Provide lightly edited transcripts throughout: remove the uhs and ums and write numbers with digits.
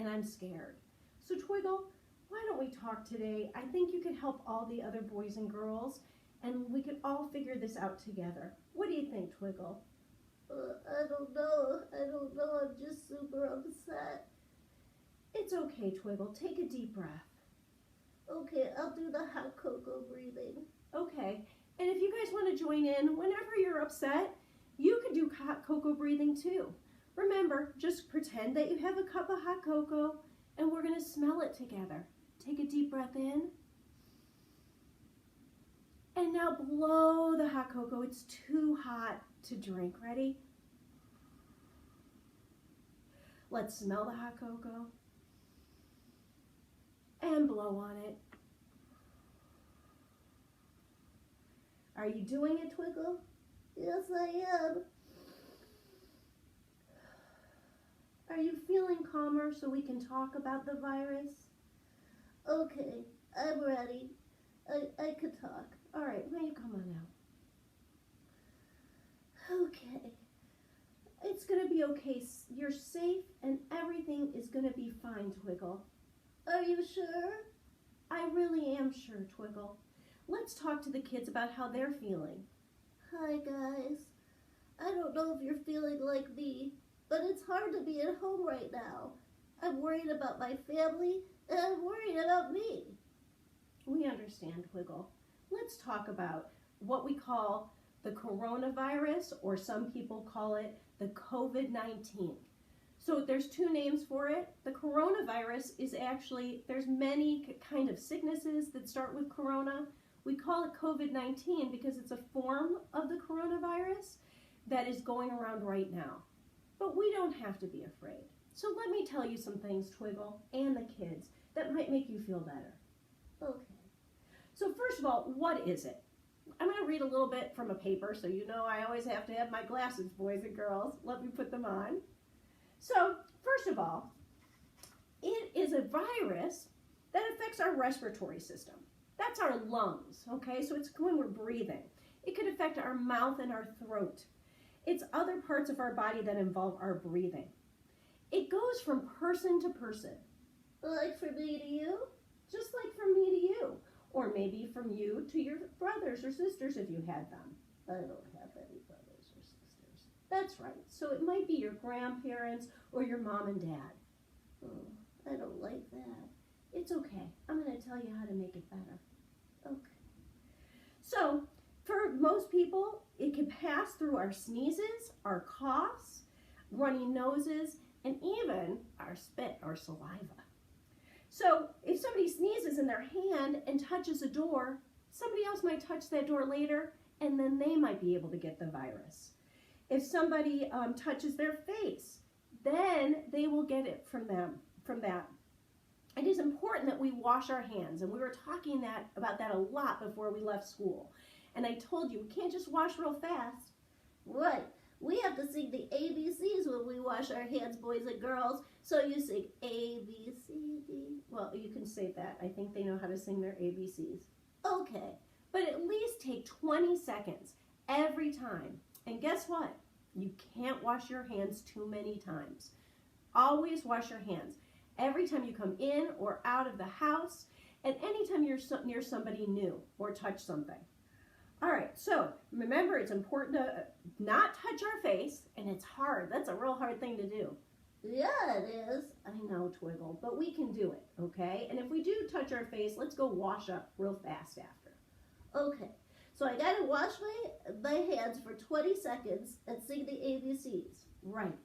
I'm scared. So Twiggle, why don't we talk today? I think you could help all the other boys and girls, and we could all figure this out together. What do you think, Twiggle? I don't know. I'm just super upset. It's okay, Twiggle. Take a deep breath. Okay, I'll do the hot cocoa breathing. Okay, and if you guys want to join in, whenever you're upset, you can do hot cocoa breathing too. Remember, just pretend that you have a cup of hot cocoa, and we're going to smell it together. Take a deep breath in. And now blow the hot cocoa. It's too hot to drink. Ready? Let's smell the hot cocoa. And blow on it. Are you doing it, Twiggle? Yes, I am. Are you feeling calmer so we can talk about the virus? Okay, I'm ready. I can talk. All right, now you come on out. Okay. It's going to be okay. You're safe and everything is going to be fine, Twiggle. Are you sure? I really am sure, Twiggle. Let's talk to the kids about how they're feeling. Hi, guys. I don't know if you're feeling like me, but it's hard to be at home right now. I'm worried about my family, and I'm worried about me. We understand, Twiggle. Let's talk about what we call the coronavirus, or some people call it the COVID-19. So there's two names for it. The coronavirus is actually, there's many kind of sicknesses that start with corona. We call it COVID-19 because it's a form of the coronavirus that is going around right now. But we don't have to be afraid. So let me tell you some things, Twiggle, and the kids, that might make you feel better. Okay. So first of all, what is it? I'm going to read a little bit from a paper, so you know I always have to have my glasses, boys and girls. Let me put them on. So first of all, it is a virus that affects our respiratory system. That's our lungs, okay? So it's when we're breathing. It could affect our mouth and our throat. It's other parts of our body that involve our breathing. It goes from person to person. Like from me to you? Just like from me to you. Or maybe from you to your brothers or sisters if you had them. I don't have any brothers or sisters. That's right. So it might be your grandparents or your mom and dad. Oh, I don't like that. It's okay. I'm going to tell you how to make it better. Okay. So for most people, it can pass through our sneezes, our coughs, runny noses, and even our spit or saliva. So if somebody sneezes in their hand and touches a door, somebody else might touch that door later, and then they might be able to get the virus. If somebody touches their face, then they will get it from that. It is important that we wash our hands, and we were talking about that a lot before we left school. And I told you, we can't just wash real fast. Right. We have to sing the ABCs when we wash our hands, boys and girls. So you sing A, B, C, D. Well, you can say that. I think they know how to sing their ABCs. Okay. But at least take 20 seconds every time. And guess what? You can't wash your hands too many times. Always wash your hands. Every time you come in or out of the house, and anytime you're near somebody new or touch something. All right, so remember, it's important to not touch our face, and it's hard. That's a real hard thing to do. Yeah, it is. I know, Twiggle, but we can do it, okay? And if we do touch our face, let's go wash up real fast after. Okay, so I gotta wash my hands for 20 seconds and sing the ABCs. Right.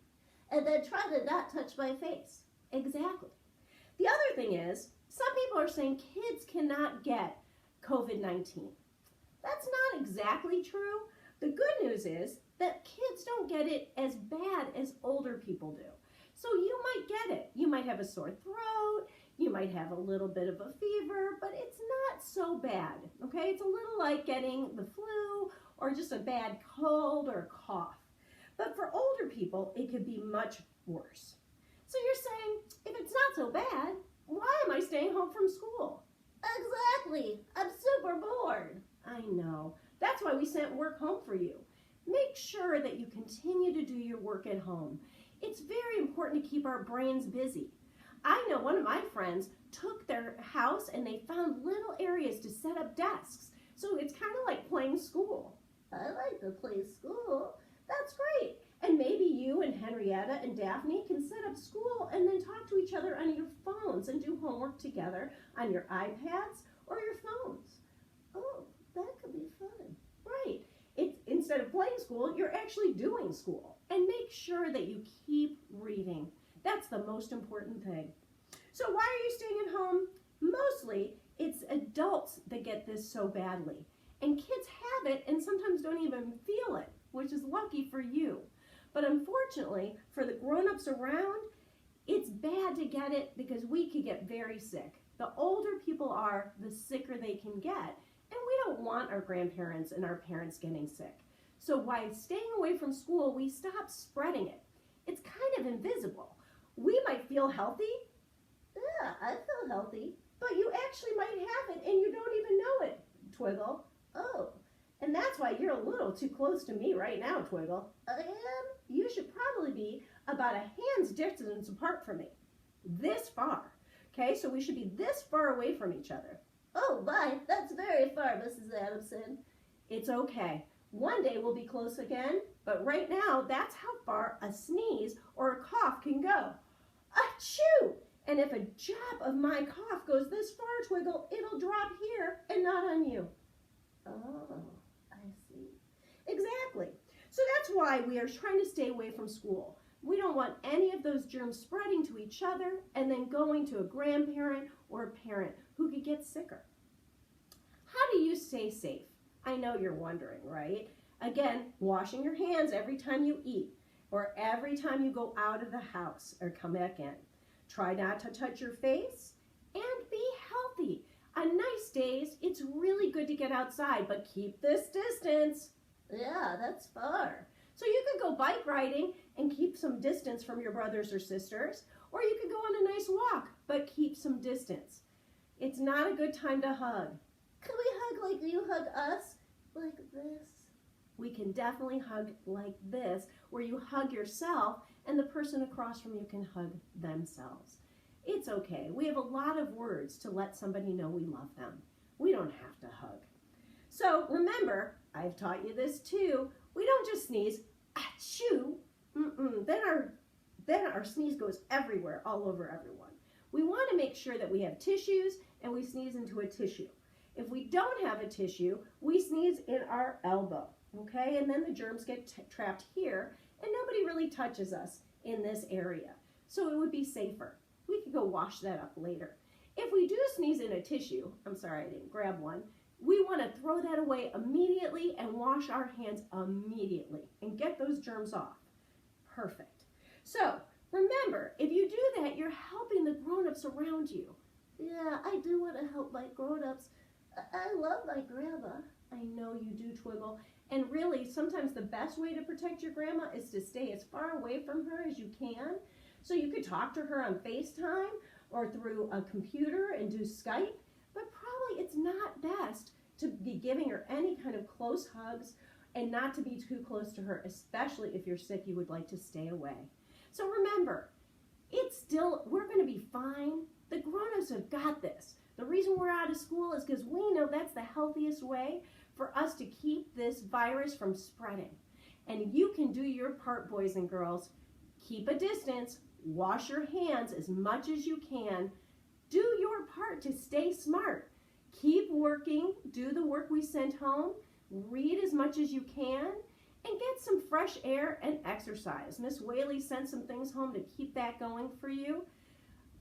And then try to not touch my face. Exactly. The other thing is, some people are saying kids cannot get COVID-19. That's not exactly true. The good news is that kids don't get it as bad as older people do. So you might get it. You might have a sore throat, you might have a little bit of a fever, but it's not so bad, okay? It's a little like getting the flu or just a bad cold or cough. But for older people, it could be much worse. So you're saying, if it's not so bad, why am I staying home from school? Exactly. I'm super bored. I know. That's why we sent work home for you. Make sure that you continue to do your work at home. It's very important to keep our brains busy. I know one of my friends took their house and they found little areas to set up desks. So it's kind of like playing school. I like to play school. That's great. And maybe you and Henrietta and Daphne can set up school and then talk to each other on your phones and do homework together on your iPads or your phones. Oh, that could be fun. Right. Instead of playing school, you're actually doing school. And make sure that you keep reading. That's the most important thing. So why are you staying at home? Mostly, it's adults that get this so badly. And kids have it and sometimes don't even feel it, which is lucky for you. But unfortunately, for the grown-ups around, it's bad to get it because we could get very sick. The older people are, the sicker they can get. And we don't want our grandparents and our parents getting sick. So by staying away from school, we stop spreading it. It's kind of invisible. We might feel healthy. Yeah, I feel healthy. But you actually might have it and you don't even know it, Twiggle. Oh, And that's why you're a little too close to me right now, Twiggle. I am? You should probably be about a hand's distance apart from me. This far. Okay, so we should be this far away from each other. Oh my, that's very far, Mrs. Adamson. It's okay. One day we'll be close again, but right now that's how far a sneeze or a cough can go. Achoo! And if a jab of my cough goes this far, Twiggle, it'll drop here and not on you. Oh, I see. Exactly. So that's why we are trying to stay away from school. We don't want any of those germs spreading to each other and then going to a grandparent or a parent who could get sicker. How do you stay safe? I know you're wondering, right? Again, washing your hands every time you eat or every time you go out of the house or come back in. Try not to touch your face and be healthy. On nice days, it's really good to get outside, but keep this distance. Yeah, that's far. So you could go bike riding and keep some distance from your brothers or sisters, or you could go on a nice walk, but keep some distance. It's not a good time to hug. Can we hug like you hug us? Like this? We can definitely hug like this, where you hug yourself and the person across from you can hug themselves. It's okay. We have a lot of words to let somebody know we love them. We don't have to hug. So remember, I've taught you this too. We don't just sneeze, achoo. Then our sneeze goes everywhere, all over everyone. We want to make sure that we have tissues and we sneeze into a tissue. If we don't have a tissue, we sneeze in our elbow, okay? And then the germs get trapped here and nobody really touches us in this area. So it would be safer. We could go wash that up later. If we do sneeze in a tissue, I'm sorry I didn't grab one, we want to throw that away immediately and wash our hands immediately and get those germs off. Perfect. So remember, if you do that, you're helping the grown-ups around you. Yeah, I do want to help my grown-ups. I love my grandma. I know you do, Twiggle. And really, sometimes the best way to protect your grandma is to stay as far away from her as you can. So you could talk to her on FaceTime or through a computer and do Skype, but probably it's not best to be giving her any kind of close hugs and not to be too close to her, especially if you're sick, you would like to stay away. So remember, we're going to be fine. The grown-ups have got this. The reason we're out of school is because we know that's the healthiest way for us to keep this virus from spreading. And you can do your part, boys and girls. Keep a distance, wash your hands as much as you can. Do your part to stay smart. Keep working, do the work we sent home, read as much as you can, and get some fresh air and exercise. Miss Whaley sent some things home to keep that going for you.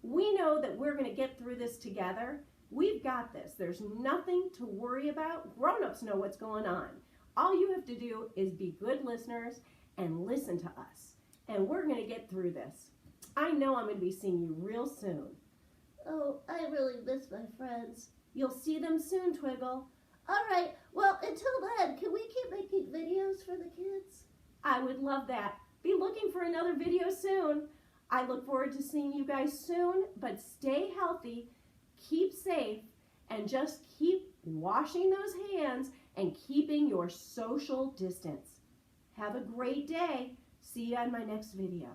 We know that we're going to get through this together. We've got this. There's nothing to worry about. Grown-ups know what's going on. All you have to do is be good listeners and listen to us. And we're going to get through this. I know I'm going to be seeing you real soon. Oh, I really miss my friends. You'll see them soon, Twiggle. All right, well, until then, can we keep making videos for the kids? I would love that. Be looking for another video soon. I look forward to seeing you guys soon, but stay healthy, keep safe, and just keep washing those hands and keeping your social distance. Have a great day. See you on my next video.